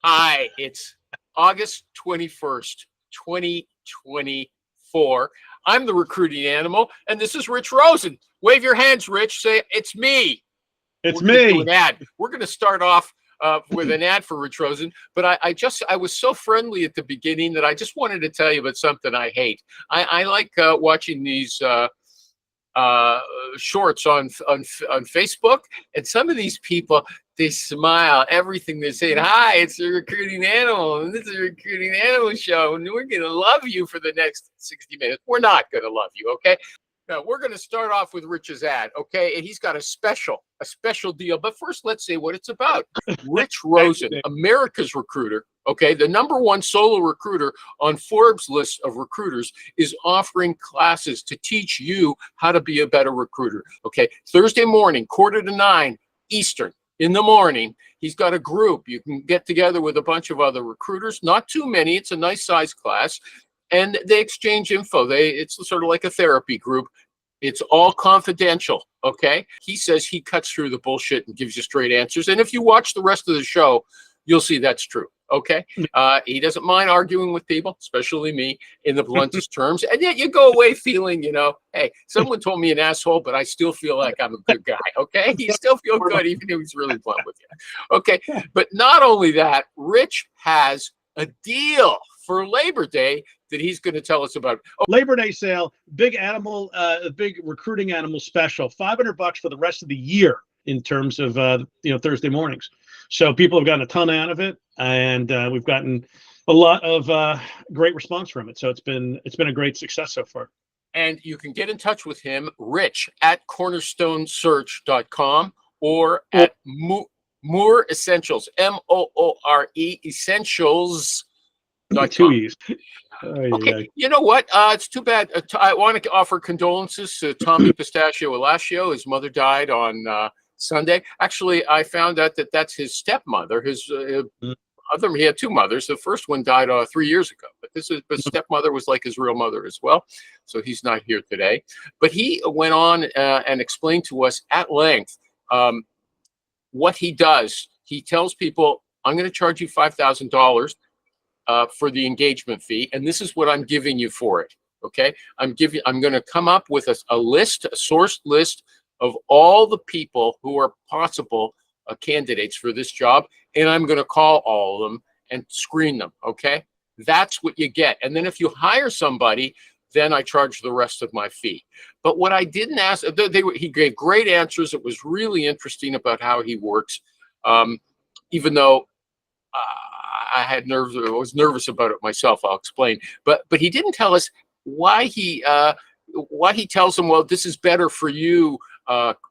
Hi, it's August 21st, 2024. I'm the recruiting animal, and this is Rich Rosen. Wave your hands, Rich. Say, it's me. It's We're going to do me. an ad. We're going to start off with an ad for Rich Rosen, but I was so friendly at the beginning that I just wanted to tell you about something I hate. I like watching these uh, shorts on Facebook, and some of these people, they smile everything they're saying. Hi, it's the recruiting animal, and this is a recruiting animal show, and we're gonna love you for the next 60 minutes. We're not gonna love you, okay? Now we're gonna start off with Rich's ad, okay? And he's got a special deal. But first, let's say what it's about. Rich Rosen, America's recruiter, okay, the number one solo recruiter on Forbes list of recruiters, is offering classes to teach you how to be a better recruiter. Okay, Thursday morning, 8:45 Eastern. In the morning, he's got a group. You can get together with a bunch of other recruiters, not too many. It's a nice size class, and they exchange info. It's sort of like a therapy group. It's all confidential. Okay. He says he cuts through the bullshit and gives you straight answers. And if you watch the rest of the show, you'll see that's true. Okay. He doesn't mind arguing with people, especially me, in the bluntest terms. And yet you go away feeling, hey, someone told me an asshole, but I still feel like I'm a good guy. Okay. You still feel good, even if he's really blunt with you. Okay. But not only that, Rich has a deal for Labor Day that he's going to tell us about. Labor Day sale, big recruiting animal special, $500 for the rest of the year in terms of Thursday mornings. So people have gotten a ton out of it, and we've gotten a lot of great response from it. So it's been a great success so far. And you can get in touch with him, Rich, at cornerstonesearch.com or at Moore Essentials, Moore Essentials. Two E's. Okay, you know what? It's too bad. I want to offer condolences to Tommy Pistachio Elascio. His mother died on Sunday. Actually, I found out that that's his stepmother. He had two mothers. The first one died 3 years ago, but his stepmother was like his real mother as well. So he's not here today. But he went on and explained to us at length what he does. He tells people, I'm going to charge you $5,000 for the engagement fee, and this is what I'm giving you for it. Okay, I'm going to come up with a sourced list of all the people who are possible candidates for this job, and I'm going to call all of them and screen them. Okay, that's what you get. And then if you hire somebody, then I charge the rest of my fee. But what I didn't ask, he gave great answers. It was really interesting about how he works, even though I was nervous about it myself. I'll explain. But he didn't tell us why he tells them, well, this is better for you,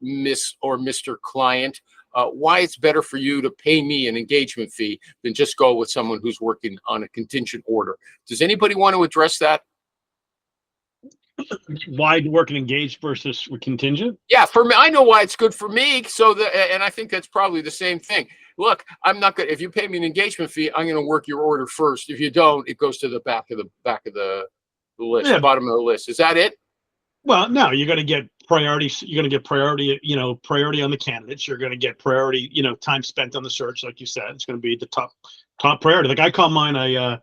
Miss or Mr. Client. Why it's better for you to pay me an engagement fee than just go with someone who's working on a contingent order. Does anybody want to address that? Why work an engaged versus contingent? Yeah, for me, I know why it's good for me. And I think that's probably the same thing. Look, I'm not gonna. If you pay me an engagement fee, I'm gonna work your order first. If you don't, it goes to the back of the list, bottom of the list. Is that it? Well, no, you're going to get priority. You're going to get priority. Priority on the candidates. You're going to get priority. Time spent on the search, like you said, it's going to be the top priority. Like I call mine a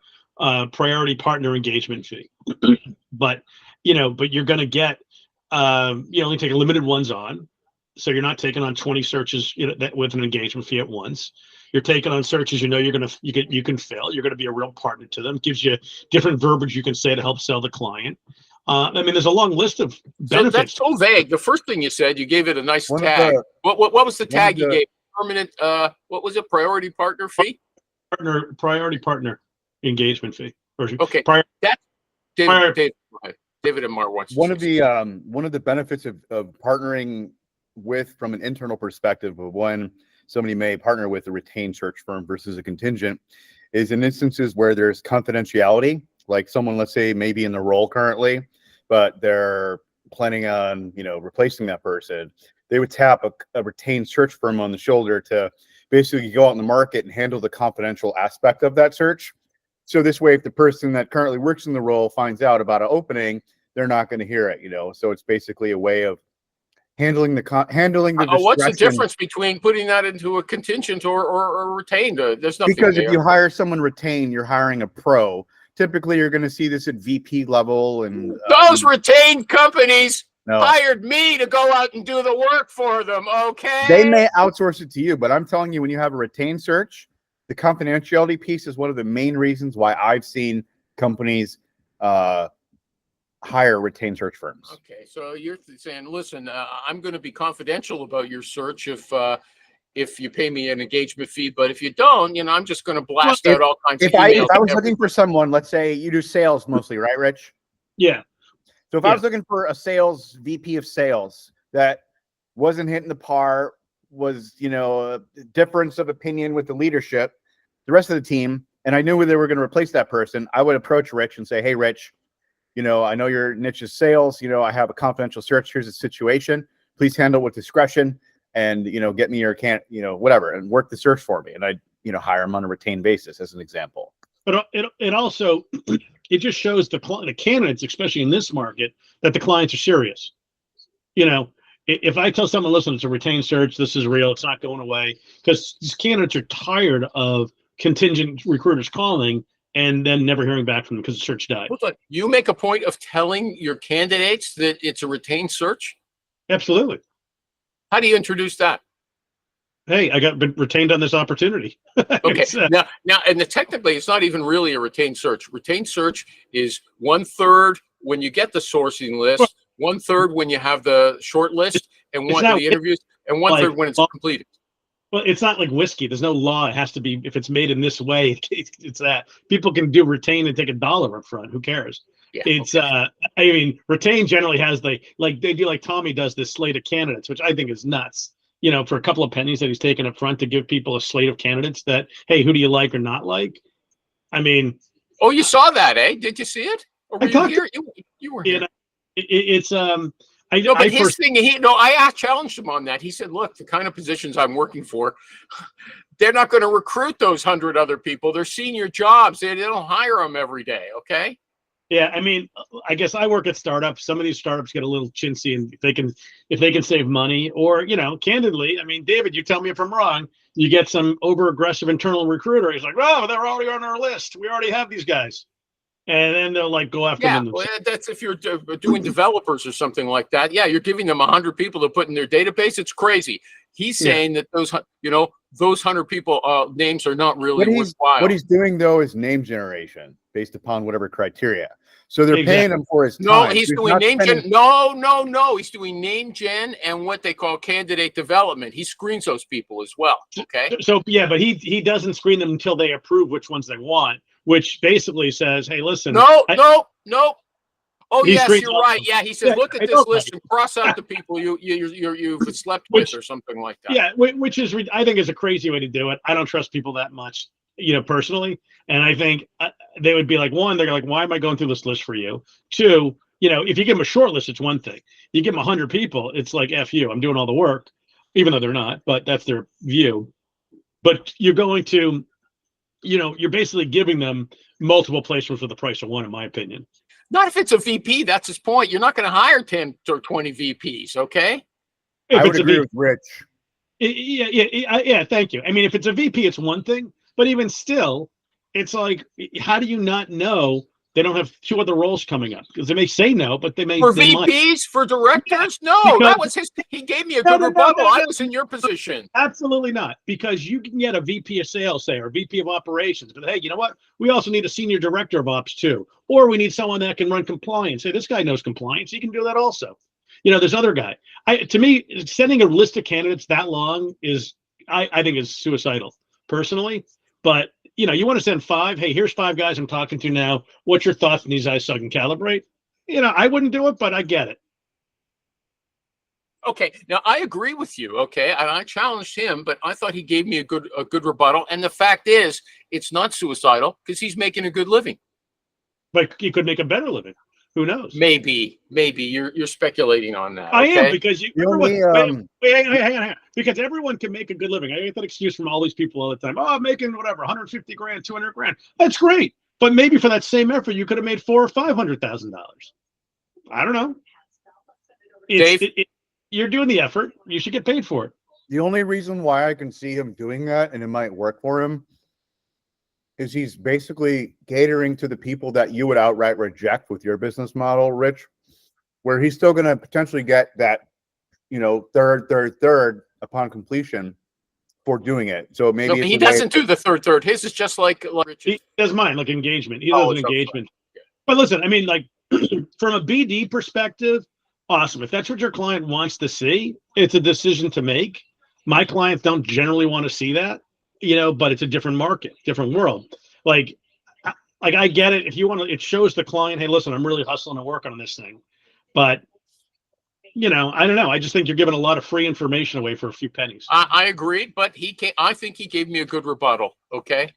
priority partner engagement fee. But you're going to get. You only take limited ones on. So you're not taking on 20 searches with an engagement fee at once. You're taking on searches you can fill. You're going to be a real partner to them. It gives you different verbiage you can say to help sell the client. There's a long list of benefits. So that's so vague. The first thing you said, you gave it a nice tag. What was the tag you gave? Permanent. What was it? Priority partner fee. Priority partner engagement fee. Okay. That's David and Mark wants. One of the benefits of partnering from an internal perspective of when somebody may partner with a retained search firm versus a contingent is in instances where there's confidentiality, like someone, let's say, maybe in the role currently, but they're planning on, replacing that person. They would tap a retained search firm on the shoulder to basically go out in the market and handle the confidential aspect of that search. So this way, if the person that currently works in the role finds out about an opening, they're not going to hear it, So it's basically a way of handling the What's the discretion. difference between putting that into a contingent or retained? There's nothing Because if there. you hire someone retained, you're hiring a pro. Typically, you're going to see this at VP level, and Those retained companies no, hired me to go out and do the work for them. Okay. they may outsource it to you, but I'm telling you, when you have a retained search, the confidentiality piece is one of the main reasons why I've seen companies hire retained search firms. Okay, so you're saying, listen, I'm going to be confidential about your search if you pay me an engagement fee, but if you don't, I'm just going to blast out all kinds of If I emails. was looking for someone, let's say you do sales mostly, right, Rich? Yeah. So if I was looking for a sales VP of sales that wasn't hitting the par, was a difference of opinion with the leadership, the rest of the team, and I knew they were going to replace that person, I would approach Rich and say, "Hey, Rich, I know your niche is sales. I have a confidential search. Here's the situation. Please handle it with discretion, and get me your whatever, and work the search for me." And I hire them on a retained basis, as an example. But it also it just shows the candidates, especially in this market, that the clients are serious. If I tell someone, listen, it's a retained search, this is real, it's not going away, because these candidates are tired of contingent recruiters calling and then never hearing back from them because the search died. Hold on. You make a point of telling your candidates that it's a retained search? Absolutely. How do you introduce that? Hey, I got retained on this opportunity. Okay. Now, and technically, it's not even really a retained search. Retained search is 1/3 when you get the sourcing list, 1/3 when you have the short list, and one the interviews, and 1/3 when it's completed. Well, it's not like whiskey. There's no law. It has to be, if it's made in this way, it's that. People can do retain and take $1 up front. Who cares? Yeah, it's okay. Retain generally has they do like Tommy does this slate of candidates, which I think is nuts. For a couple of pennies that he's taken up front to give people a slate of candidates that, hey, who do you like or not like? I mean, oh, you saw that, eh? Did you see it? Or were you here? You were here. But his thing, I challenged him on that. He said, look, the kind of positions I'm working for, they're not going to recruit those 100 other people. They're senior jobs. They don't hire them every day. Okay. Yeah. I mean, I guess I work at startups. Some of these startups get a little chintzy, and if they can save money, or, candidly, I mean, David, you tell me if I'm wrong, you get some over aggressive internal recruiter. He's like, oh, they're already on our list. We already have these guys. And then they'll go after them. Well, that's if you're doing developers or something like that. Yeah, you're giving them 100 people to put in their database. It's crazy. He's saying that those 100 people names are not really worthwhile. What he's doing though is name generation based upon whatever criteria. So they're paying him for his time. No, he's doing name gen. No. He's doing name gen and what they call candidate development. He screens those people as well. Okay. So but he doesn't screen them until they approve which ones they want, which basically says, hey, listen. No. Oh, yes, you're right. Yeah, he said, look at this list and cross out the people you've slept with or something like that. Yeah, which is, I think, is a crazy way to do it. I don't trust people that much, personally. And I think they would be like, one, they're like, why am I going through this list for you? Two, if you give them a short list, it's one thing. You give them 100 people, it's like, F you, I'm doing all the work, even though they're not, but that's their view. But you're going to, you're basically giving them multiple placements for the price of one, in my opinion. Not if it's a VP. That's his point. You're not going to hire 10 or 20 VPs, okay? I would agree with Rich. Yeah. Thank you. I mean, if it's a VP, it's one thing, but even still, it's like, how do you not know they don't have 2 other roles coming up? Because they may say no, but they may. For VPs, for directors? No, that was his. He gave me a good rebuttal. I was in your position. Absolutely not. Because you can get a VP of sales, say, or VP of operations. But hey, you know what? We also need a senior director of ops too. Or we need someone that can run compliance. Hey, this guy knows compliance. He can do that also. There's other guy. To me, sending a list of candidates that long is, I think, is suicidal, personally. But you want to send 5. Hey, here's 5 guys I'm talking to now. What's your thoughts on these guys so I can calibrate? I wouldn't do it, but I get it. Okay, now I agree with you. Okay, and I challenged him, but I thought he gave me a good rebuttal. And the fact is, it's not suicidal because he's making a good living. But he could make a better living. Who knows? Maybe you're speculating on that. I am, because hang on. Because everyone can make a good living. I get that excuse from all these people all the time. Oh, I'm making whatever, 150 grand, 200 grand. That's great. But maybe for that same effort, you could have made $400,000 or $500,000. I don't know. Dave, you're doing the effort. You should get paid for it. The only reason why I can see him doing that and it might work for him is he's basically catering to the people that you would outright reject with your business model, Rich, where he's still going to potentially get that, third upon completion for doing it. So maybe No, it's he a way- doesn't do the third. His is just like He does mine, like engagement. He Oh, does an it's okay. engagement. But listen, I mean, like from a BD perspective, awesome. If that's what your client wants to see, it's a decision to make. My clients don't generally want to see that, but it's a different market, different world. Like I get it. If you want to, it shows the client, hey, listen, I'm really hustling and working on this thing. But I don't know. I just think you're giving a lot of free information away for a few pennies. I agreed, but I think he gave me a good rebuttal. Okay,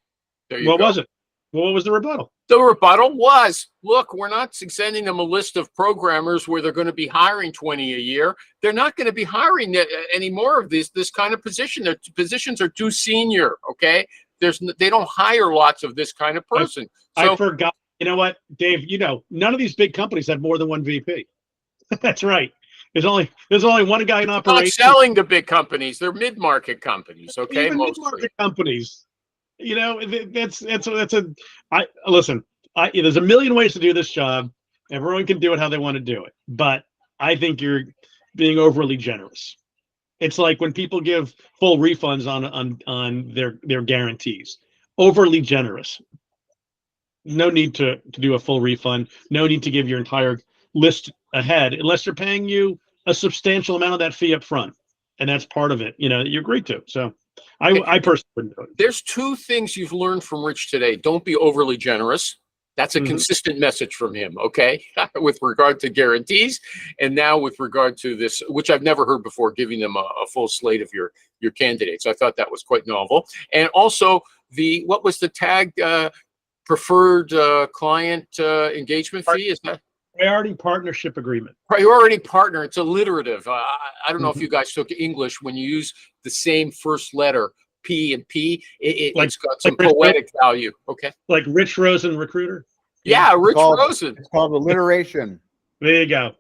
there you What go. was it? What was the rebuttal? The rebuttal was, look, we're not sending them a list of programmers where they're going to be hiring 20 a year. They're not going to be hiring any more of this kind of position. Their positions are too senior. Okay, they don't hire lots of this kind of person. I forgot. You know what, Dave? None of these big companies have more than one VP. That's right. There's only one guy in not operations. selling to big companies. They're mid-market companies. Okay, Even mostly. mid-market companies. That's listen. There's a million ways to do this job. Everyone can do it how they want to do it, but I think you're being overly generous. It's like when people give full refunds on their guarantees. Overly generous. No need to do a full refund. No need to give your entire list ahead unless they're paying you a substantial amount of that fee up front, and that's part of it. You agreed to. So I personally wouldn't do it. There's two things you've learned from Rich today. Don't be overly generous. That's a consistent message from him, okay? With regard to guarantees, and now with regard to this, which I've never heard before, giving them a full slate of your candidates. I thought that was quite novel. And also, what was the tag? Preferred client engagement fee? Is that? Priority partnership agreement. Priority partner. It's alliterative. I don't know if you guys took English. When you use the same first letter, P and P, it's got some poetic value. Okay. Like Rich Rosen, recruiter. Yeah, Rich Rosen. It's called alliteration. There you go.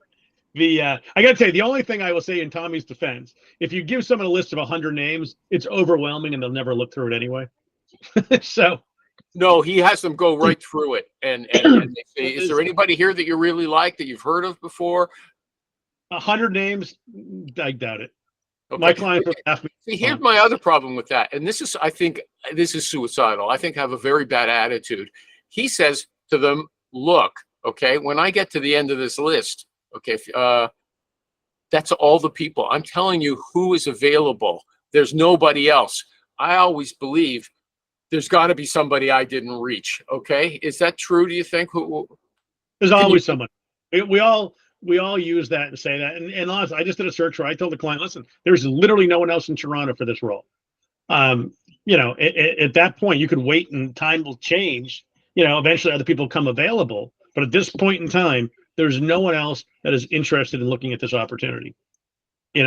I got to tell you, the only thing I will say in Tommy's defense, if you give someone a list of 100 names, it's overwhelming and they'll never look through it anyway. So. No, he has them go right through it. And they say, is there anybody here that you really like that you've heard of before? 100 names? I doubt it. Okay. My clients would ask me. See, here's my other problem with that. And I think this is suicidal. I think I have a very bad attitude. He says to them, look, okay, when I get to the end of this list, okay, that's all the people. I'm telling you who is available. There's nobody else. I always believe there's got to be somebody I didn't reach. Okay, is that true? Do you think? There's always someone. We all use that and say that. And honestly, I just did a search where I told the client, listen, there's literally no one else in Toronto for this role. At that point, you could wait and time will change. Eventually other people come available. But at this point in time, there's no one else that is interested in looking at this opportunity. They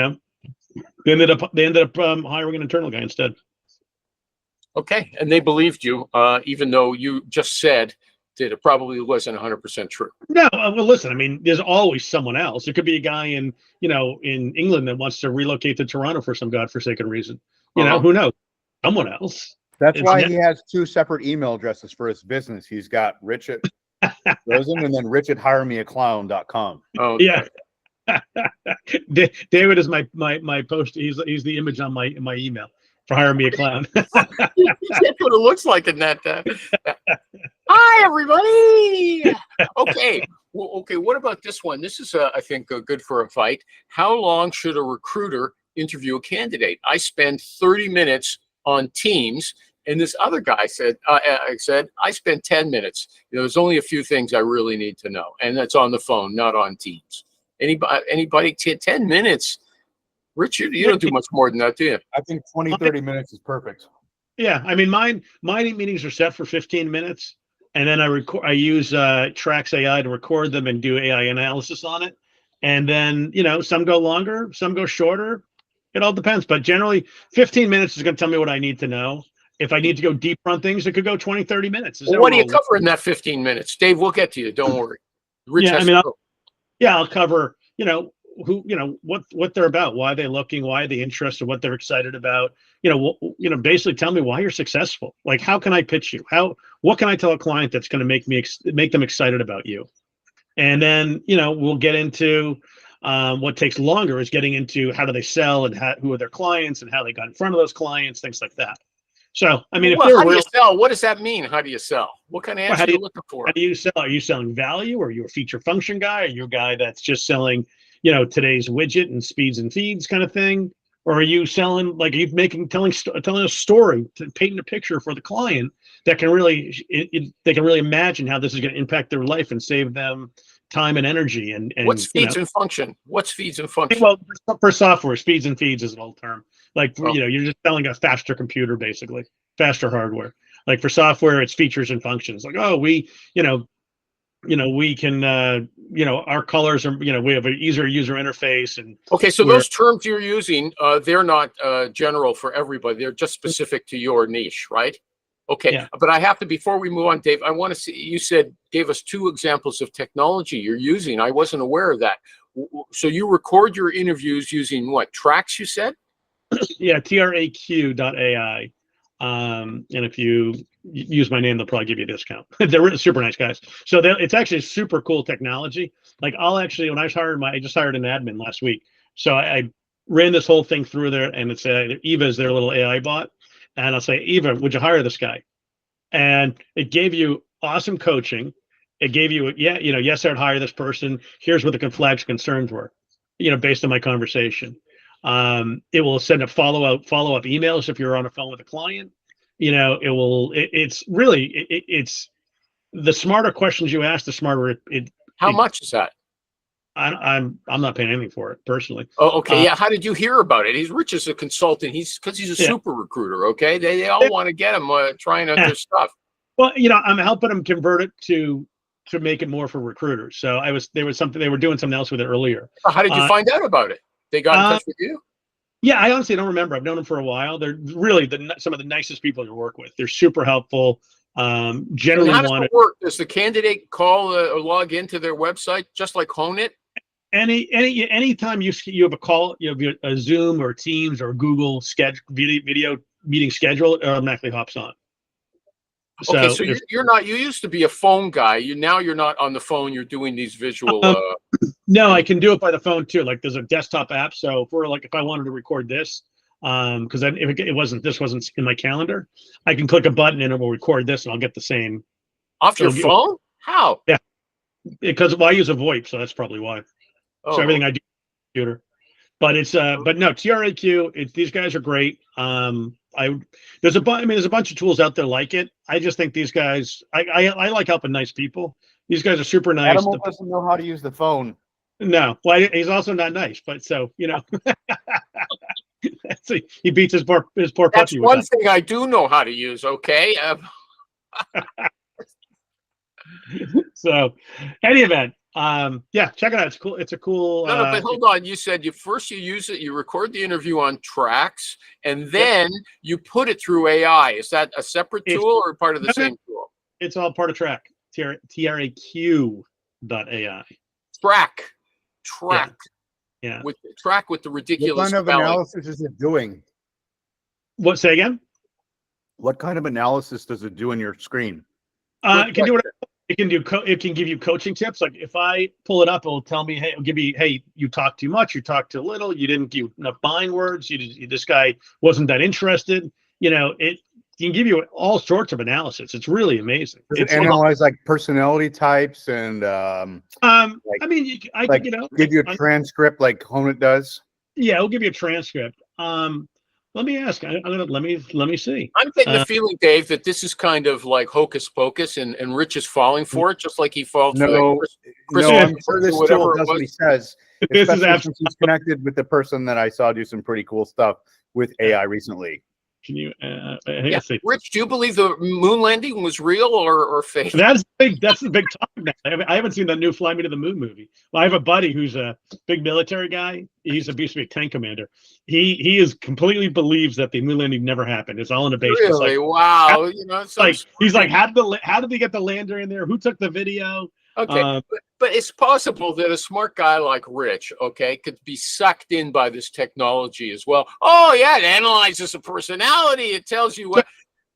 ended up hiring an internal guy instead. Okay, and they believed you, even though you just said that it probably wasn't 100% true. No, well, listen. I mean, there's always someone else. There could be a guy in England that wants to relocate to Toronto for some godforsaken reason. Who knows? Someone else. That's why he has two separate email addresses for his business. He's got Rich at Rosen and then Rich at hiremeaclown.com. Oh yeah. David is my post. He's the image on my email for Hire Me a Clown. That's what it looks like in that. Hi, everybody. Okay. Well, okay. What about this one? This is, I think, good for a fight. How long should a recruiter interview a candidate? I spend 30 minutes on Teams, and this other guy said, I spent 10 minutes. There's only a few things I really need to know, and that's on the phone, not on Teams. Anybody 10 minutes? Richard, you don't do much more than that, do you? I think 30 minutes is perfect. Yeah, I mean, my meetings are set for 15 minutes, and then I use Trax AI to record them and do AI analysis on it. And then, some go longer, some go shorter. It all depends, but generally 15 minutes is going to tell me what I need to know. If I need to go deeper on things, it could go 20, 30 minutes. Well, what do you cover in that 15 minutes? Dave, we'll get to you. Don't worry. Rich I'll cover, who, what they're about, why they're looking, why they're interested, what they're excited about. Basically tell me why you're successful. Like, how can I pitch you? What can I tell a client that's going to make them excited about you? And then, we'll get into what takes longer is getting into how do they sell and who are their clients and how they got in front of those clients, things like that. So, I mean, Well, how do you sell? What does that mean? How do you sell? What kind of answer are you looking for? How do you sell? Are you selling value? Or are you a feature function guy? Are you a guy that's just selling, today's widget and speeds and feeds kind of thing? Or are you selling, like, are you telling a story, to painting a picture for the client that can really, they can really imagine how this is going to impact their life and save them time and energy. And what's feeds and function? What's feeds and function? Well, for software, speeds and feeds is an old term. Like, you're just selling a faster computer, basically, faster hardware. Like for software, it's features and functions. Like, oh, we can, our colors are, we have an easier user interface. And okay, so those terms you're using, they're not general for everybody. They're just specific to your niche, right? Okay, yeah. But I have to, before we move on, Dave, I want to see, you gave us 2 examples of technology you're using. I wasn't aware of that. So you record your interviews using what? Tracks, you said? Yeah, traq.ai. And if you use my name, they'll probably give you a discount. They're super nice guys. So it's actually super cool technology. Like when I just hired an admin last week. So I ran this whole thing through there, and it's Eva is their little AI bot. And I'll say, Eva, would you hire this guy? And it gave you awesome coaching. It gave you, yes, I'd hire this person. Here's what the flags concerns were, based on my conversation. It will send a follow-up emails if you're on a phone with a client. It's the smarter questions you ask, the smarter it. How much is that? I'm not paying anything for it personally. Oh, okay. Yeah. How did you hear about it? He's Rich as a consultant. He's a super recruiter. Okay. They all want to get him trying out their stuff. Well, I'm helping them convert it to make it more for recruiters. So they were doing something else with it earlier. How did you find out about it? They got in touch with you? Yeah, I honestly don't remember. I've known them for a while. They're really some of the nicest people to work with. They're super helpful. Generally, how does it work? Does the candidate call or log into their website just like Hone It? Anytime you have a call, you have a Zoom or Teams or Google video meeting schedule, it automatically hops on. Okay, so you used to be a phone guy. Now you're not on the phone. You're doing these visual. No, I can do it by the phone too. Like there's a desktop app. So if I wanted to record this, because if this wasn't in my calendar, I can click a button and it will record this, and I'll get the same. Off your phone? How? Yeah, because I use a VoIP, so that's probably why. So everything I do on the computer. But it's but no, TRAQ. These guys are great. There's a bunch of tools out there like it. I just think these guys. I like helping nice people. These guys are super nice. Adam doesn't know how to use the phone. No, well, he's also not nice. But he beats his poor puppy. That's one thing I do know how to use. Okay. So, any event. Yeah, check it out. It's cool. It's a cool. No, but hold on. You said you use it. You record the interview on tracks, and then you put it through AI. Is that a separate tool or part of the same tool? It's all part of Track. TRAQ.ai. Track. Yeah. With the ridiculous. What kind of analysis is it doing? What? Say again. What kind of analysis does it do on your screen? It can do whatever. It can do. It can give you coaching tips. Like if I pull it up, it'll tell me, hey, you talk too much, you talk too little, you didn't give enough bind words. This guy wasn't that interested. It can give you all sorts of analysis. It's really amazing. Does it analyze like personality types and give you a transcript like Hone It does? Yeah, it'll give you a transcript. Let me ask. Let me see. I'm getting the feeling, Dave, that this is kind of like hocus pocus, and Rich is falling for it, just like he falls for Chris. No, I'm sure this tool does what he says. This is absolutely. He's connected with the person that I saw do some pretty cool stuff with AI recently. Can you? Rich, do you believe the moon landing was real or fake? That's big. That's the big topic now. I haven't seen the new Fly Me to the Moon movie. Well, I have a buddy who's a big military guy. He's a beast tank commander. He is completely believes that the moon landing never happened. It's all in a base. Really? Wow. He's like, how did they get the lander in there? Who took the video? Okay, but it's possible that a smart guy like Rich, okay, could be sucked in by this technology as well. Oh yeah, it analyzes the personality. It tells you what.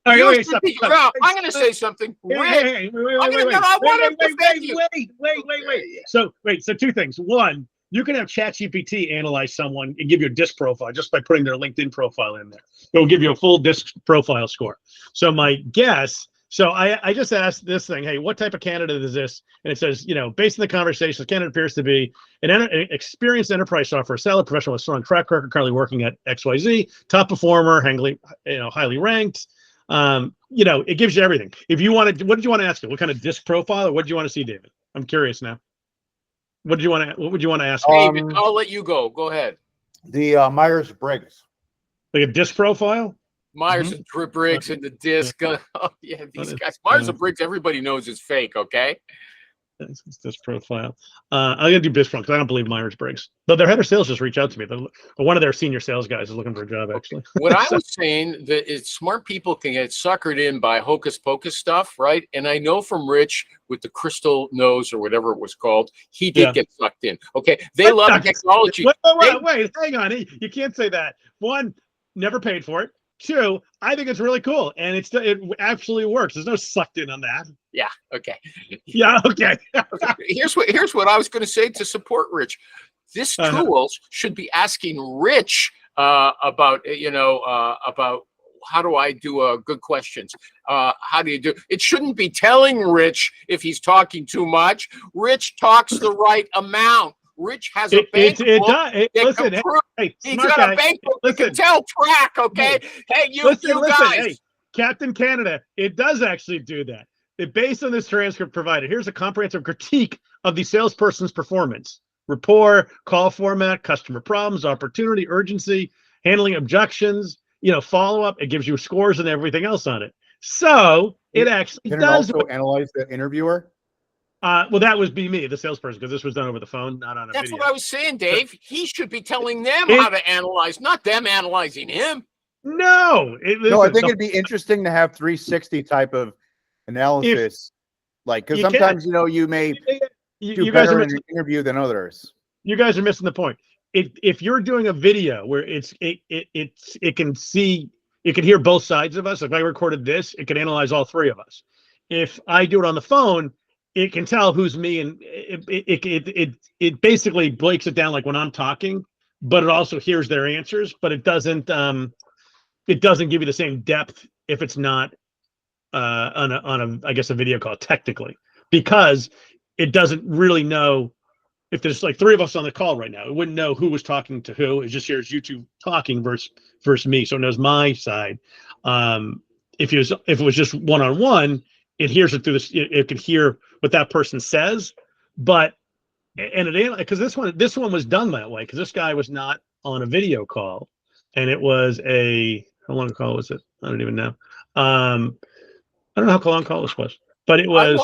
All right, You wait, should stop, be, stop. no, I'm going to say something. Hey, Rich, hey, I'm going to. No, I want to defend you. Wait. So two things. One, you can have ChatGPT analyze someone and give you a disc profile just by putting their LinkedIn profile in there. It will give you a full disc profile score. So my guess. So I just asked this thing, hey, what type of candidate is this? And it says, based on the conversation, the candidate appears to be an experienced enterprise software seller, professional with strong track record, currently working at XYZ, top performer, highly ranked. It gives you everything. If you wanted, what did you want to ask it? What kind of disc profile, or what did you want to see, David? I'm curious now. What would you want to ask? David, I'll let you go. Go ahead. The Myers-Briggs. Like a disc profile? Myers and Briggs and the disc. Oh yeah, these guys. Myers and Briggs, everybody knows is fake. Okay. It's this profile. I'm gonna do Bisprong because I don't believe Myers-Briggs. Though their head of sales just reached out to me. One of their senior sales guys is looking for a job, actually. What I was saying that it's smart people can get suckered in by hocus pocus stuff, right? And I know from Rich with the crystal nose or whatever it was called, he did get sucked in. Okay, they love technology. Wait, hang on. You can't say that. One, never paid for it. Two, I think it's really cool, and it absolutely works. There's no sucked in on that. Yeah. Okay. Yeah. Okay. Here's what I was going to say to support Rich. This tools should be asking Rich about about how do I do good questions. How do you do? It shouldn't be telling Rich if he's talking too much. Rich talks the right amount. Rich has a bank book. Listen, he's got a bank book that can tell track. Okay, hey, you guys. Hey, Captain Canada, it does actually do that. Based on this transcript provided, here's a comprehensive critique of the salesperson's performance: rapport, call format, customer problems, opportunity, urgency, handling objections. Follow up. It gives you scores and everything else on it. So it actually does also analyze the interviewer. Well, that would be me, the salesperson, because this was done over the phone, not on a video. That's what I was saying, Dave. He should be telling them how to analyze, not them analyzing him. No. I think it'd be interesting to have 360 type of analysis. Because sometimes, you may do better in an interview than others. You guys are missing the point. If you're doing a video where it can hear both sides of us, like if I recorded this, it can analyze all three of us. If I do it on the phone, it can tell who's me, and it basically breaks it down like when I'm talking, but it also hears their answers, but it doesn't give you the same depth if it's not on a video call technically, because it doesn't really know if there's like three of us on the call right now. It wouldn't know who was talking to who. It just hears you two talking versus me, so it knows my side. If it was just one-on-one, it hears it through this. It can hear what that person says, because this one was done that way, because this guy was not on a video call, and it was how long a call was it? I don't even know. I don't know how long call this was, but it was.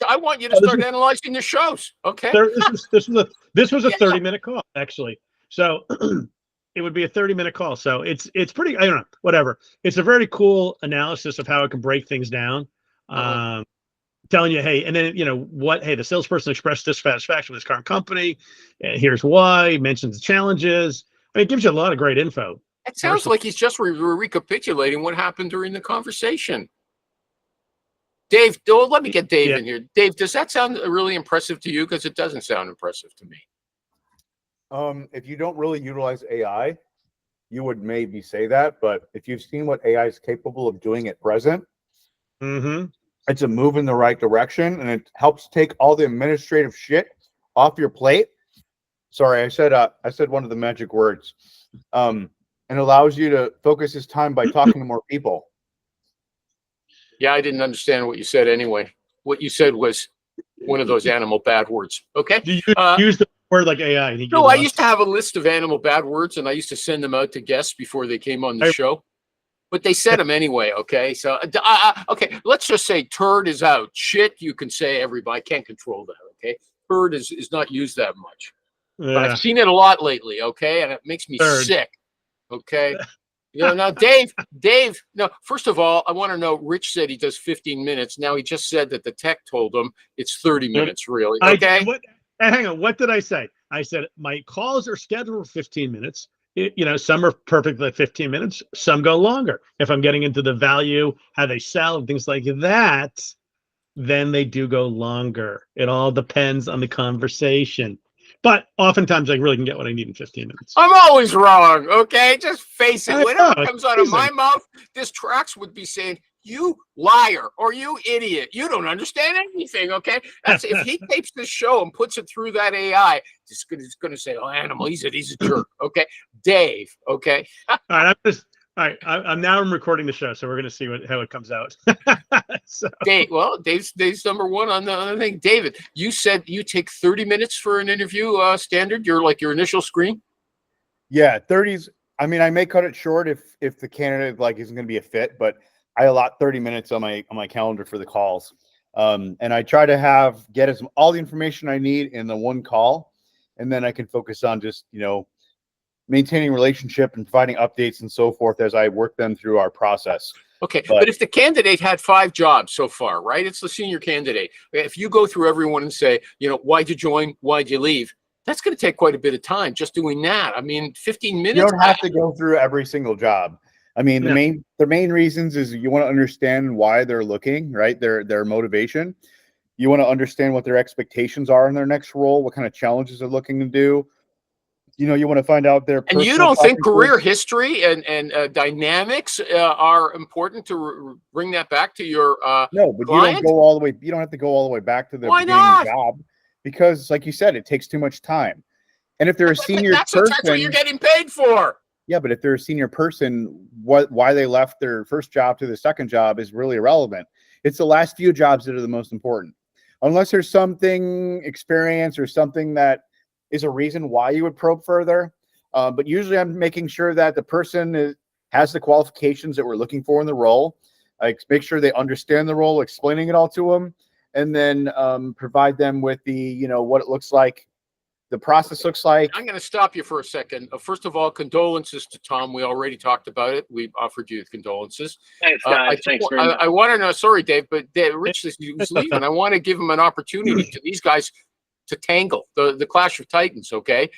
I want you to start analyzing the shows. Okay. This was a 30-minute call actually, so it would be a 30-minute call. So it's pretty. I don't know. Whatever. It's a very cool analysis of how it can break things down. Telling you, hey, and then the salesperson expressed dissatisfaction with his current company. Here's why. Mentions the challenges. It gives you a lot of great info. It sounds like he's just recapitulating what happened during the conversation. Dave, let me get Dave in here. Dave, does that sound really impressive to you? Because it doesn't sound impressive to me. If you don't really utilize AI, you would maybe say that. But if you've seen what AI is capable of doing at present, it's a move in the right direction, and it helps take all the administrative shit off your plate. Sorry, I said one of the magic words. And allows you to focus his time by talking to more people. Yeah, I didn't understand what you said anyway. What you said was one of those animal bad words. Okay. Do you use the word like AI? No, I used to have a list of animal bad words, and I used to send them out to guests before they came on the show. But they said them anyway, okay? So, okay, let's just say turd is out. Shit, you can say everybody. I can't control that, okay? Turd is not used that much. But I've seen it a lot lately, okay? And it makes me sick, okay? Now, Dave, no, first of all, I want to know, Rich said he does 15 minutes. Now he just said that the tech told him it's 30 minutes, really. Okay. Hang on. What did I say? I said my calls are scheduled for 15 minutes. Some are perfectly 15 minutes. Some go longer. If I'm getting into the value, how they sell, and things like that, then they do go longer. It all depends on the conversation. But oftentimes I really can get what I need in 15 minutes. I'm always wrong, okay? Just face it. I Whatever know, comes out of my amazing. mouth, this Trax would be saying, you liar, or you idiot. You don't understand anything, okay? That's if he tapes this show and puts it through that AI, it's gonna say, oh, Animal, he's a jerk, okay? Dave, okay? All right, I'm now recording the show, so we're going to see how it comes out. So, Dave's number one on the thing. David, you said you take 30 minutes for an interview, standard. You're like your initial screen. Yeah, 30s. I mean, I may cut it short if the candidate isn't going to be a fit, but I allot 30 minutes on my calendar for the calls. And I try to get all the information I need in the one call, and then I can focus on just, maintaining relationship and providing updates and so forth as I work them through our process. Okay, but if the candidate had 5 jobs so far, right? It's the senior candidate. If you go through everyone and say, why'd you join? Why'd you leave? That's going to take quite a bit of time just doing that. I mean, 15 minutes. You don't have to go through every single job. I mean, the main reasons is you want to understand why they're looking, right? Their motivation. You want to understand what their expectations are in their next role, what kind of challenges they're looking to do. You want to find out their and you don't think career history and dynamics are important to bring that back to your no, but client? You don't go all the way. You don't have to go all the way back to the Why beginning not? of the job because, like you said, it takes too much time. And if they're a senior person, that's what you're getting paid for. Yeah, but if they're a senior person, why they left their first job to the second job is really irrelevant. It's the last few jobs that are the most important. Unless there's something experience or something that is a reason why you would probe further. But usually I'm making sure that the person has the qualifications that we're looking for in the role. I make sure they understand the role, explaining it all to them, and then provide them with the, what it looks like, the process looks like. I'm going to stop you for a second. First of all, condolences to Tom. We already talked about it. We offered you condolences. Thanks, guys. Thanks very much. I want to know, sorry, Dave, but Rich is leaving. I want to give him an opportunity to these guys to tangle the Clash of Titans. Okay.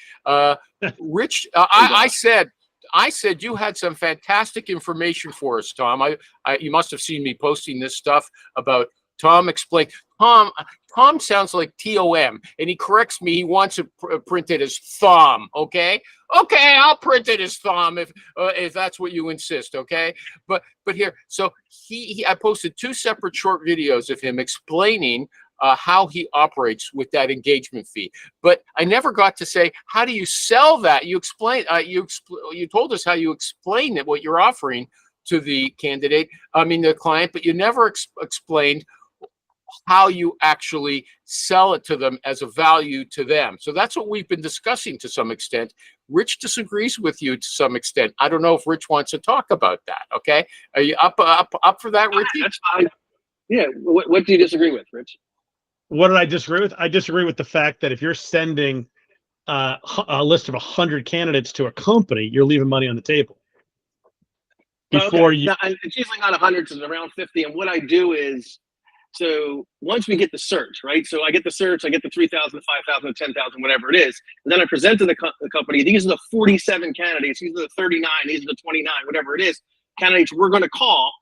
Rich, I said you had some fantastic information for us, Tom. You must have seen me posting this stuff about Tom explained. Tom sounds like Tom, and he corrects me. He wants it printed as thumb. Okay, I'll print it as thumb if that's what you insist. Okay, but here, so I posted 2 separate short videos of him explaining how he operates with that engagement fee. But I never got to say, how do you sell that? You explain. You told us how you explain it, what you're offering to the candidate. I mean, the client, but you never explained how you actually sell it to them as a value to them. So that's what we've been discussing to some extent. Rich disagrees with you to some extent. I don't know if Rich wants to talk about that. Okay, are you up for that, Rich? That's fine. Yeah. What do you disagree with, Rich? what did I disagree with? I disagree with the fact that if you're sending a list of 100 candidates to a company, you're leaving money on the table. Before you, now, it's usually not 100, it's around 50. And what I do is, so once we get the search, right? So I get the search, I get the 3,000, 5,000, 10,000, whatever it is. And then I present to the company, these are the 47 candidates, these are the 39, these are the 29, whatever it is, candidates we're going to call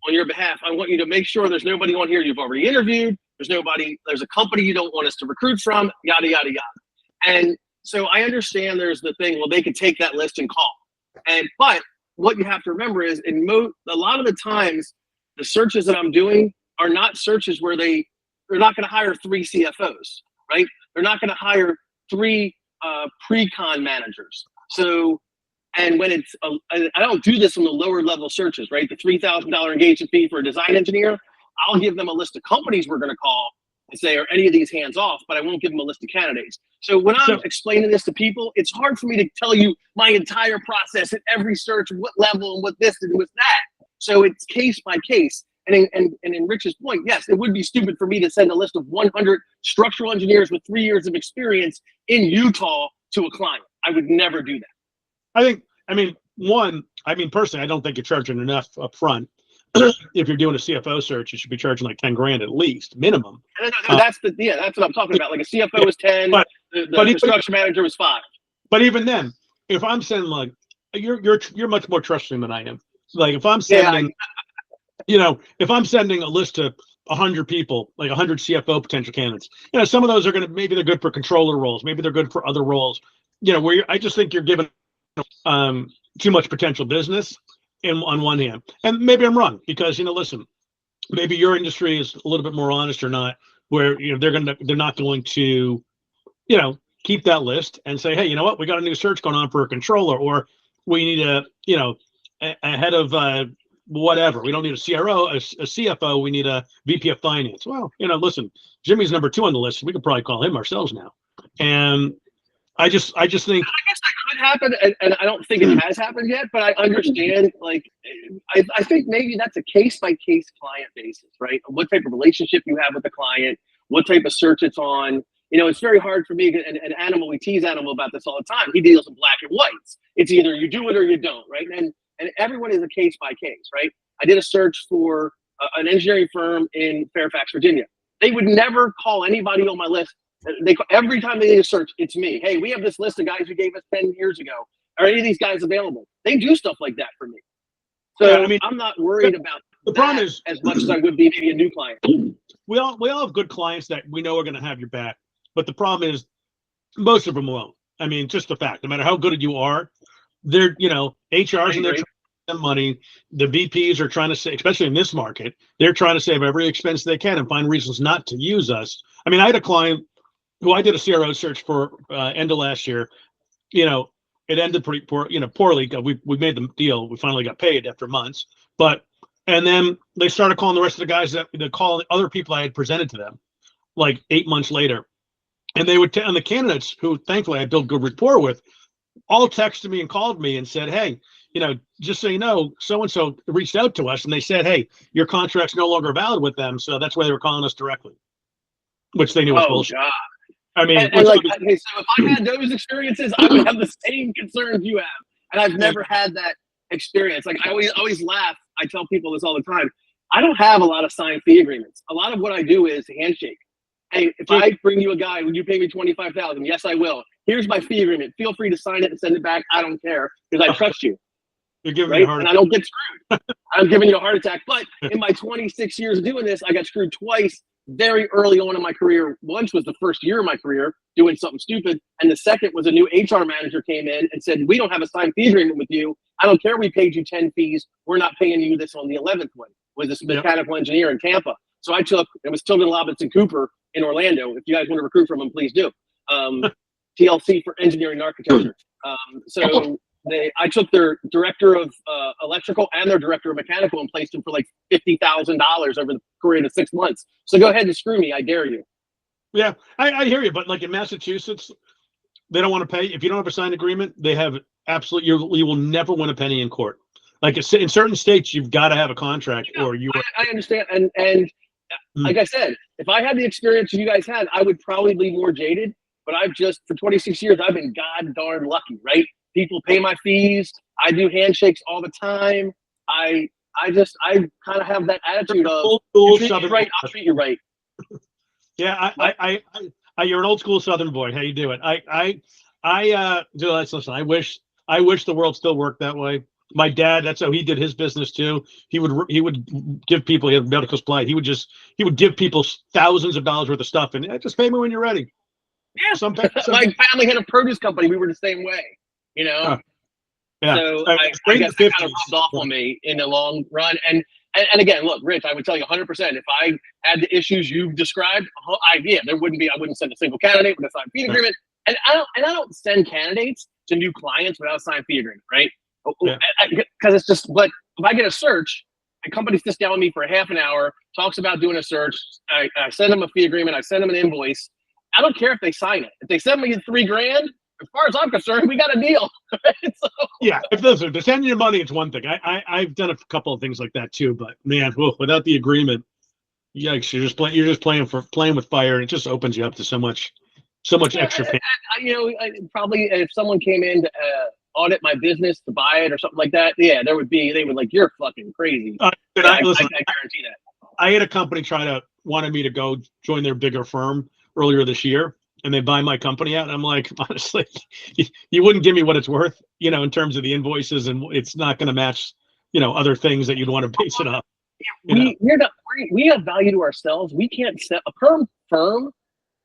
on your behalf. I want you to make sure there's nobody on here you've already interviewed. There's a company you don't want us to recruit from, yada, yada, yada. And so I understand there's the thing, well, they could take that list and call. But what you have to remember is a lot of the times, the searches that I'm doing are not searches where they're not going to hire 3 CFOs, right? They're not going to hire 3 pre-con managers. So, and when I don't do this on the lower level searches, right? The $3,000 engagement fee for a design engineer, I'll give them a list of companies we're going to call and say, are any of these hands off? But I won't give them a list of candidates. So when I'm explaining this to people, it's hard for me to tell you my entire process at every search, what level and what this and what that. So it's case by case. And in Rich's point, yes, it would be stupid for me to send a list of 100 structural engineers with 3 years of experience in Utah to a client. I would never do that. I mean, one, I mean, personally, I don't think you're charging enough up front. If you're doing a CFO search, you should be charging like 10 grand at least, minimum. That's what I'm talking about. Like a CFO was 10, but the construction manager was 5. But even then, if I'm sending like, you're much more trusting than I am. Like if I'm sending, if I'm sending a list to 100 people, like 100 CFO potential candidates, some of those are maybe they're good for controller roles, maybe they're good for other roles, I just think you're giving too much potential business on one hand. And maybe I'm wrong because, listen, maybe your industry is a little bit more honest or not, where, they're not going to, keep that list and say, hey, you know what, we got a new search going on for a controller, or we need a head of whatever. We don't need a CRO, a CFO. We need a VP of finance. Well, listen, Jimmy's number 2 on the list. We could probably call him ourselves now. And I just think, I guess that could happen, and I don't think it has happened yet, but I understand, like, I think maybe that's a case-by-case client basis, right? What type of relationship you have with the client, what type of search it's on. It's very hard for me, and Animal, we tease Animal about this all the time. He deals in black and whites. It's either you do it or you don't, right? And everyone is a case-by-case, right? I did a search for an engineering firm in Fairfax, Virginia. They would never call anybody on my list. Every time they need a search, it's me. Hey, we have this list of guys you gave us 10 years ago. Are any of these guys available? They do stuff like that for me. So I'm not worried about the problem is as much as I would be maybe a new client. We all have good clients that we know are going to have your back, but the problem is most of them won't. I mean, just the fact, no matter how good you are, they're HR's and they're trying to save money. The VPs are trying to save, especially in this market, they're trying to save every expense they can and find reasons not to use us. I mean, I had a client who I did a CRO search for end of last year. It ended pretty poorly. We made the deal. We finally got paid after months. And then they started calling the rest of the guys that they call other people I had presented to them, like 8 months later. And they would and the candidates who thankfully I built good rapport with, all texted me and called me and said, hey, just so you know, so-and-so reached out to us and they said, hey, your contract's no longer valid with them. So that's why they were calling us directly, which they knew was bullshit. God. I mean, so if I had those experiences, I would have the same concerns you have. And I've never had that experience. Like I always laugh. I tell people this all the time. I don't have a lot of signed fee agreements. A lot of what I do is handshake. Hey, if I bring you a guy, would you pay me $25,000? Yes, I will. Here's my fee agreement. Feel free to sign it and send it back. I don't care because I trust you. You're giving me a heart attack. And I don't get screwed. I'm giving you a heart attack. But in my 26 years of doing this, I got screwed twice very early on in my career. Once was the first year of my career doing something stupid. And the second was a new HR manager came in and said, we don't have a signed fee agreement with you. I don't care. We paid you 10 fees. We're not paying you this on the 11th one with this mechanical engineer in Tampa. So it was Tilden Robinson Cooper in Orlando. If you guys want to recruit from him, please do. TLC for engineering and architecture. I took their director of electrical and their director of mechanical and placed him for like $50,000 over the period of 6 months. So go ahead and screw me. I dare you. Yeah, I hear you. But like in Massachusetts, they don't want to pay. If you don't have a signed agreement, they have absolutely, you will never win a penny in court. Like in certain states, you've got to have a contract or you are. I understand. And like I said, if I had the experience you guys had, I would probably be more jaded. But for 26 years, I've been god darn lucky, right? People pay my fees. I do handshakes all the time. I kind of have that attitude of you treat me right, I'll treat you right. Yeah, you're an old school Southern boy. How you do it? Listen. I wish the world still worked that way. My dad, that's how he did his business too. He would give people, he had medical supply. He would give people thousands of dollars worth of stuff and just pay me when you're ready. Yeah, my family had a produce company. We were the same way, Yeah. So I guess that kind of rubbed off on me in the long run. And again, look, Rich, I would tell you 100%. If I had the issues you've described, I wouldn't send a single candidate with a signed fee agreement. And I don't send candidates to new clients without a signed fee agreement, right? Because it's just, but if I get a search, a company sits down with me for a half an hour, talks about doing a search. I send them a fee agreement. I send them an invoice. I don't care if they sign it. If they send me $3,000, as far as I'm concerned, we got a deal. Yeah, if they're sending you money, it's one thing. I've done a couple of things like that too, but man, without the agreement, yikes! You're just playing with fire, and it just opens you up to so much extra. Probably if someone came in audit my business to buy it or something like that, yeah, they would like, you're fucking crazy. But Yeah, listen, I guarantee that. I had a company wanted me to go join their bigger firm earlier this year, and they buy my company out. And I'm like, honestly, you wouldn't give me what it's worth, in terms of the invoices, and it's not going to match, other things that you'd want to base it up. We have value to ourselves. We can't sell a perm firm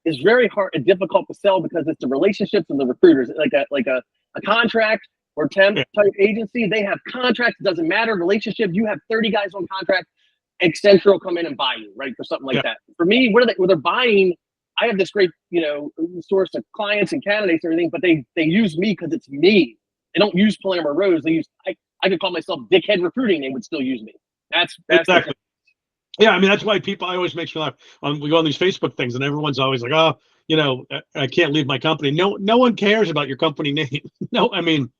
is very hard and difficult to sell because it's the relationships and the recruiters. Like a contract or temp type agency, they have contracts. It doesn't matter relationship. You have 30 guys on contract. Accenture will come in and buy you, right, for something like that. For me, where they're buying, I have this great, source of clients and candidates and everything, but they use me because it's me. They don't use Palmer Rose. They use I could call myself Dickhead Recruiting. They would still use me. That's exactly. Yeah, I mean, that's why people, I always make sure that we go on these Facebook things and everyone's always like, oh, I can't leave my company. No one cares about your company name. No, I mean,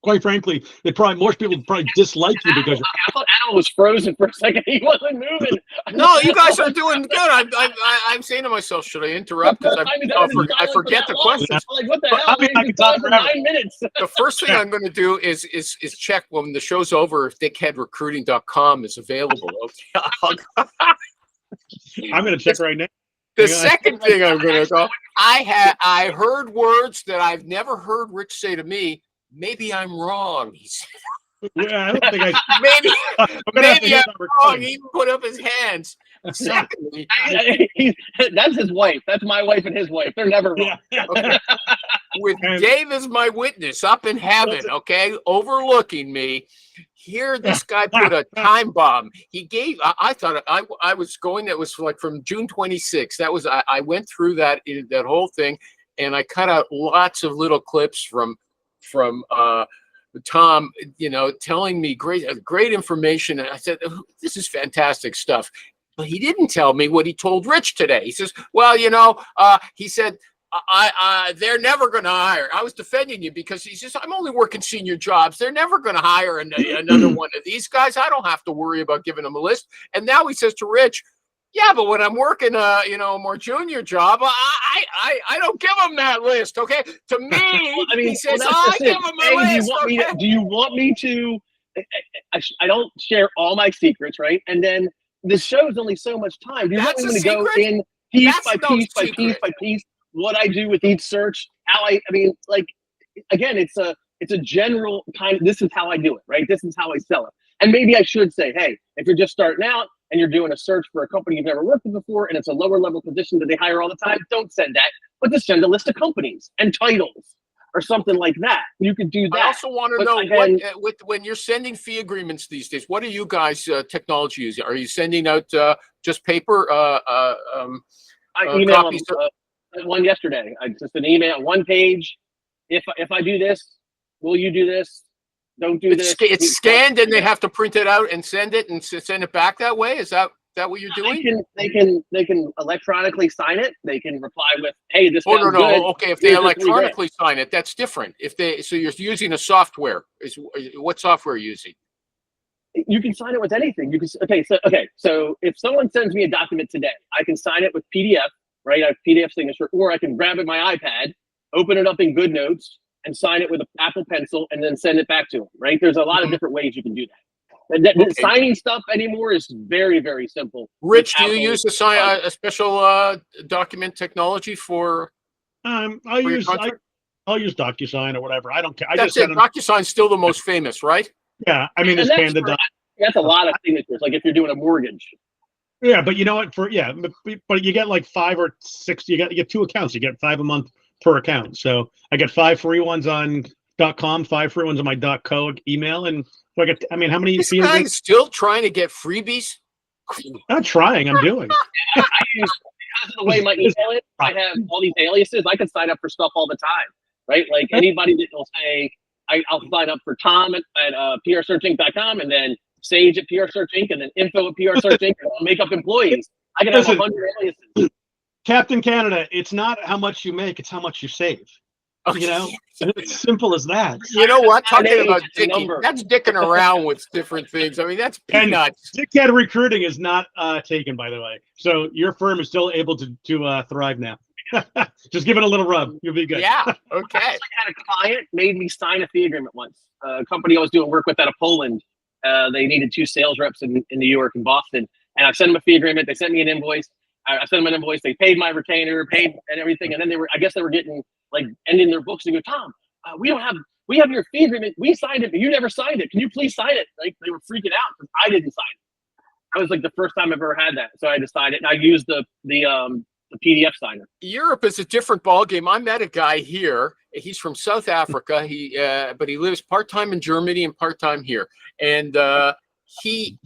quite frankly, most people probably dislike you because I thought Al was frozen for a second. He wasn't moving. No, you guys are doing good. I'm saying to myself, should I interrupt? Because I forget the questions. I'm like, what the hell? I can talk for 9 minutes. The first thing I'm going to do is check when the show's over if dickheadrecruiting.com is available. I'm going to check right now. The second thing I'm going to go, I heard words that I've never heard Rich say to me. Maybe I'm wrong. He said. Yeah, I don't think maybe I'm wrong. He put up his hands. Secondly, that's his wife. That's my wife and his wife. They're never wrong. Yeah. Okay. With Dave as my witness up in heaven, okay, overlooking me. Here, this guy put a time bomb. He gave. I thought I was going. That was like from June 26th. That was. I went through that whole thing, and I cut out lots of little clips from Tom, telling me great information. And I said, oh, this is fantastic stuff. But he didn't tell me what he told Rich today. He says, well, he said, they're never going to hire. I was defending you because he says, I'm only working senior jobs. They're never going to hire another one of these guys. I don't have to worry about giving them a list. And now he says to Rich, yeah, but when I'm working a more junior job, I don't give them that list. Okay, to me, he says I give them a list. Do you want me to? I don't share all my secrets, right? And then the show's only so much time. Do you want me to go in piece by piece what I do with each search? Again, it's a general kind of. This is how I do it, right? This is how I sell it. And maybe I should say, hey, if you're just starting out and you're doing a search for a company you've never worked with before and it's a lower level position that they hire all the time, don't send that, but just send a list of companies and titles or something like that. You could do that. I also want to know when you're sending fee agreements these days, what are you guys technology using? Are you sending out just paper? I emailed one yesterday. Just an email, one page. If I do this, will you do this? Don't do this. It's scanned and they have to print it out and send it back that way. Is that what you're doing? They can electronically sign it. They can reply with, "Hey, this." No. Okay, if they electronically sign it, that's different. So you're using a software. What software are you using? You can sign it with anything. So if someone sends me a document today, I can sign it with PDF, right? I have PDF signature, or I can grab it my iPad, open it up in GoodNotes, and sign it with an Apple Pencil and then send it back to them, right? There's a lot of different ways you can do that. Signing stuff anymore is very, very simple. Rich, do you use a special document technology for? I'll use DocuSign or whatever. I don't care. DocuSign's still the most famous, right? Yeah, I mean, it's Panda. That's a lot of signatures. Like if you're doing a mortgage. Yeah, but you know what? But you get like 5 or 6. You get 2 accounts. You get 5 a month per account. So I get 5 free ones on .com, 5 free ones on my .co email, and so I get. I mean, how many? This guy's still trying to get freebies. Not trying. I'm doing. I use because of the way my email is. I have all these aliases. I can sign up for stuff all the time, right? Like anybody that will say, I'll sign up for Tom at prsearchinc.com, and then Sage at PR Search Inc., and then info at PR Search Inc., and I'll make up employees. I can have 100 aliases. Captain Canada, it's not how much you make, it's how much you save. Okay. It's simple as that. You know what? Talking about dicking, that's dicking around with different things. I mean, that's peanuts. Dickhead Recruiting is not taken, by the way. So your firm is still able to thrive now. Just give it a little rub. You'll be good. Yeah. I Okay. actually had a client made me sign a fee agreement once. A company I was doing work with out of Poland. They needed 2 sales reps in New York and Boston, and I sent them a fee agreement. They sent me an invoice. I sent them an invoice. They paid my retainer, paid and everything, and then I guess they were getting like ending their books and go, Tom, we have your fee agreement. We signed it, but you never signed it. Can you please sign it? Like they were freaking out because I didn't sign it. That was like the first time I've ever had that, so I decided. And I used the PDF signer. Europe is a different ballgame. I met a guy here. He's from South Africa. But he lives part-time in Germany and part-time here. And he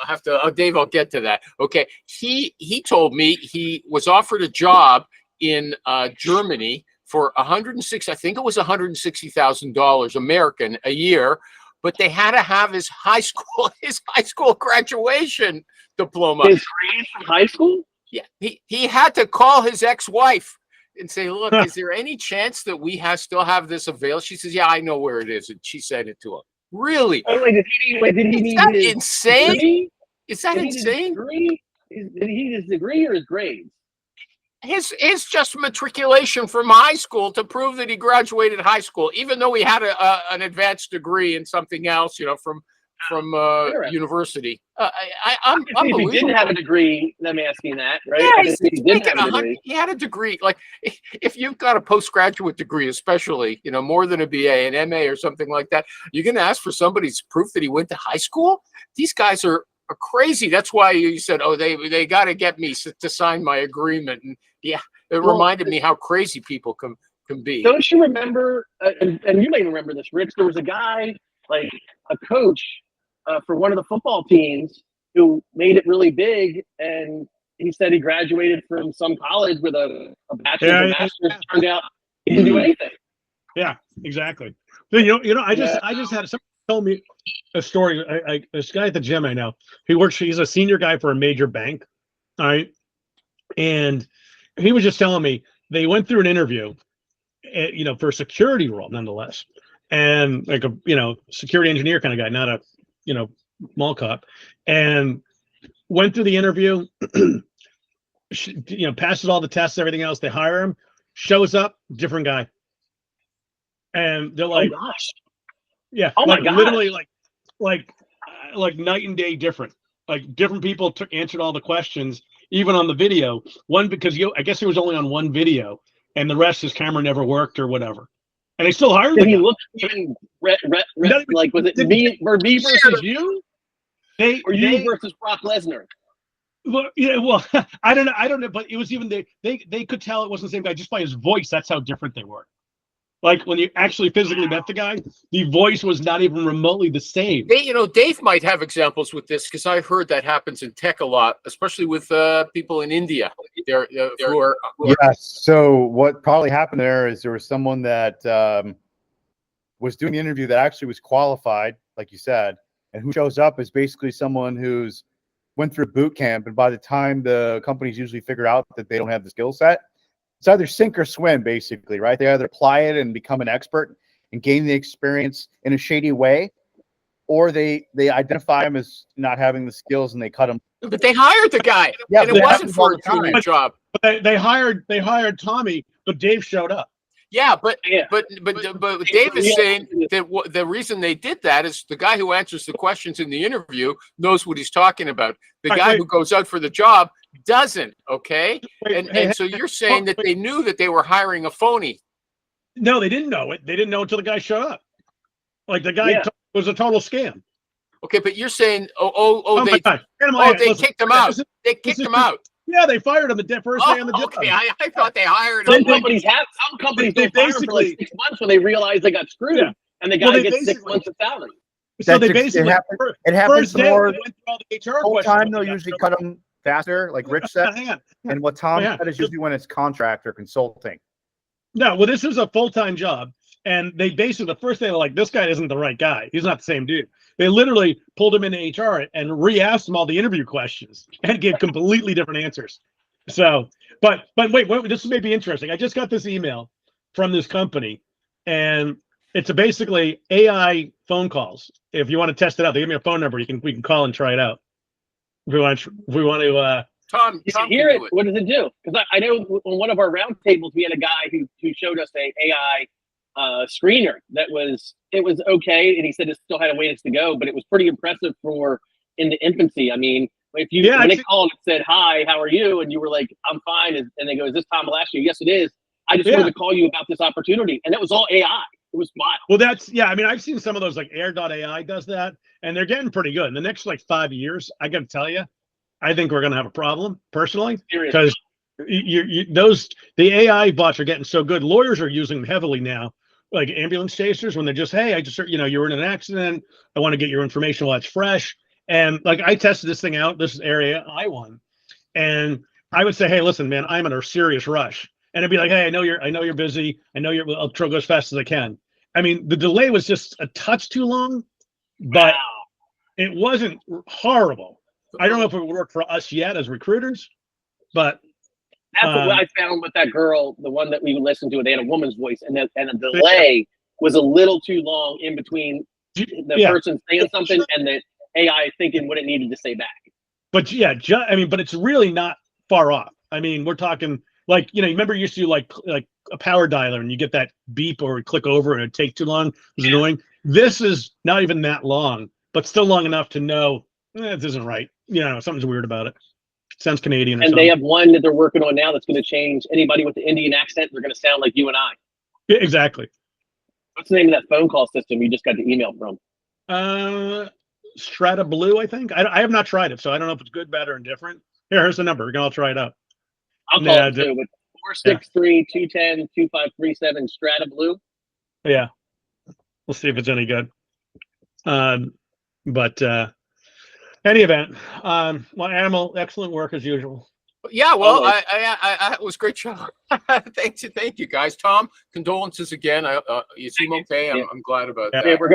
I have to, Dave, I'll get to that. Okay. He told me he was offered a job in Germany for 106, I think it was $160,000 American a year, but they had to have his high school graduation diploma. His grade from high school? Yeah, he had to call his ex-wife and say, look, is there any chance that we still have this available? She says, yeah, I know where it is. And she sent it to him. Really? Oh, wait, did he need that his insane? degree? Is that insane? Did he need his degree or his grades? His just matriculation from high school to prove that he graduated high school, even though he had an advanced degree in something else, from university. I'm if he didn't have a degree, let me ask you that, right? Yeah, he had a degree. Like if you've got a postgraduate degree, especially, more than a BA, an MA or something like that, you're going to ask for somebody's proof that he went to high school? These guys are crazy. That's why you said, oh, they got to get me to sign my agreement. And yeah, it reminded me how crazy people can be. Don't you remember, and you may remember this, Rich, there was a guy, like a coach for one of the football teams who made it really big, and he said he graduated from some college with a bachelor's and master's. Turned out he didn't do anything. Yeah, exactly. So, I just had somebody tell me a story. This guy at the gym I know, he's a senior guy for a major bank. All right. And he was just telling me they went through an interview, for a security role nonetheless. And like a, security engineer kind of guy, not a, mall cop, and went through the interview, passes all the tests, everything else. They hire him, shows up, different guy. And they're like, oh gosh. Yeah. Oh my God. Literally like night and day different. Like different people answered all the questions, even on the video. One, because I guess he was only on one video and the rest his camera never worked or whatever. And they still hired him. Did he look even like, was it me versus you? Or you versus Brock Lesnar? Well, yeah, I don't know, but it was even they could tell it wasn't the same guy just by his voice. That's how different they were. Like when you actually physically met the guy, the voice was not even remotely the same. Dave might have examples with this because I've heard that happens in tech a lot, especially with people in India. Yes. So what probably happened there is there was someone that was doing the interview that actually was qualified, like you said, and who shows up is basically someone who's went through boot camp, and by the time the companies usually figure out that they don't have the skill set, it's either sink or swim, basically, right? They either apply it and become an expert and gain the experience in a shady way, or they identify him as not having the skills and they cut him. But they hired the guy, and it wasn't for a junior job. But they hired Tommy, but Dave showed up. Yeah, but Dave is saying that the reason they did that is the guy who answers the questions in the interview knows what he's talking about. The guy who goes out for the job doesn't. Okay, and so you're saying that they knew that they were hiring a phony. No, they didn't know it. They didn't know until the guy showed up. Like the guy was a total scam. Okay, but you're saying, they kicked him out. They kicked him out. Yeah, they fired him the first day on the job. Okay, I thought they hired him. Some companies don't fire him for like 6 months when they realize they got screwed, and the guy gets 6 months of salary. So they basically it happens more whole time. They'll usually cut them faster, like Rich said. And what Tom said is usually when it's contract or consulting. No, well, this is a full-time job, and they basically the first day they're like, this guy isn't the right guy. He's not the same dude. They literally pulled him into HR and re-asked him all the interview questions and gave completely different answers. So, but wait, this may be interesting. I just got this email from this company, and it's basically AI phone calls. If you want to test it out, they give me a phone number. We can call and try it out. If we want to Tom You can can hear it. do it. What does it do? Because I know on one of our round tables, we had a guy who showed us a AI screener that was okay, and he said it still had a ways to go, but it was pretty impressive for in the infancy. I mean, if you Yeah, when I've it called and said hi, how are you, and you were like, I'm fine, and they go, is this Tom Lashley? Yes, it is. I just Yeah. wanted to call you about this opportunity, and that was all AI. It was wild. Well, that's yeah. I mean, I've seen some of those like Air.ai does that, and they're getting pretty good. In the next like 5 years, I got to tell you, I think we're gonna have a problem personally Seriously. because the AI bots are getting so good. Lawyers are using them heavily now, like ambulance chasers when they just hey, I just you were in an accident. I want to get your information while it's fresh. And like I tested this thing out. This is Area I one, and I would say, hey, listen, man, I'm in a serious rush. And it'd be like, hey, I know you're busy. I know I'll try to go as fast as I can. I mean, the delay was just a touch too long, but Wow. it wasn't horrible. I don't know if it would work for us yet as recruiters, but That's what I found with that girl, the one that we listened to. They had a woman's voice, and the delay was a little too long in between the yeah. person saying something and the AI thinking what it needed to say back. But yeah, I mean, but it's really not far off. I mean, we're talking like you remember you used to do like a power dialer, and you get that beep or click over, and it take too long. It was annoying. This is not even that long, but still long enough to know this isn't right. Something's weird about it. Sounds Canadian or And something. they have one that they're working on now that's going to change anybody with the Indian accent. They're going to sound like you and I. Yeah, exactly. What's the name of that phone call system you just got the email from? Strata Blue, I think. I have not tried it, so I don't know if it's good, bad, or indifferent. Here's the number. We're gonna all try it out. I'll call it too. With 463-210-2537 Strata Blue. Yeah, we'll see if it's any good. But any event, well, Animal, excellent work as usual. Yeah, well, Always. I it was a great show. Thank you, guys. Tom, condolences again. You seem okay. I'm glad about Yeah. that. We're